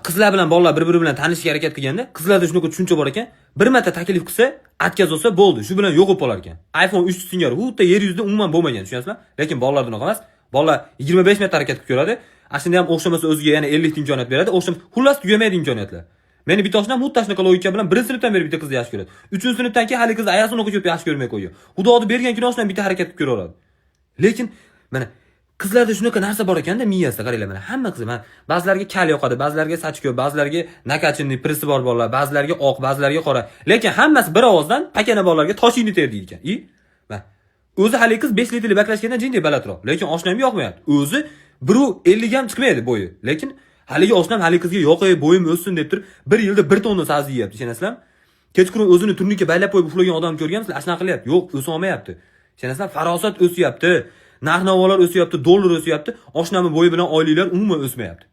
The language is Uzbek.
qizlar bilan bolalar bir-biri bilan tanishishga harakat qilganda, qizlarda shunaqa tushuncha bor ekan, bir marta taklif qilsa, atkaz olsa bo'ldi, shu bilan yo'q bo'lib qolar ekan. iPhone 3 singari xuddi yer yuzida umuman bo'lmagan, tushunasizmi? Lekin bolalarda unaqa emas. Bolalar 25 marta harakat qilib ko'radi. Ashunda ham o'xshamasa o'ziga yana 50 ta imkoniyat beradi. Xullas tugamaydi imkoniyatlar. Meni bitta oshnam xuddi shunaqa logika bilan 1-sinfdan beri bitta qizni yaxshi ko'radi. 3-sinfdan keyin hali qizni ayasini o'qib yaxshi ko'rmay qo'ydi. Xudoning bergan kuni oshnam bitta harakat qilib ko'raveradi. Lekin mana qizlarda shunaqa narsa bor ekanda miyasida, qaranglar mana hamma qiz, mana ba'zilarga kal yoqadi, ba'zilarga sachko, ba'zilarga nakachinni prisi bor bolalar, ba'zilarga oq, ba'zilarga qora. Lekin hammasi bir ovozdan pakana bolalarga toshingni ter deydi ekan. Mana o'zi hali qiz 5 litrli baklashgandan jindek balandroq, lekin oshnam yoqmayapti. O'zi 1.50 ham chiqmaydi bo'yi. Lekin haligi oshnam hali qizga yoqay, bo'yim o'ssin deb turib 1 yilda 1 tonna sabzi yeyapti, tushunasizlarmi? Kechqurun o'zini turnikka baylab qo'yib uxlagan odam ko'rgansizlar, ashuna qilyapti. Yo'q, o'sa olmayapti. Tushunasizlar? Farosat o'syapti. Narx-navolar o'syapti, dollar o'syapti. Oshnamning bo'yi bilan oyliklar umuman o'smayapti.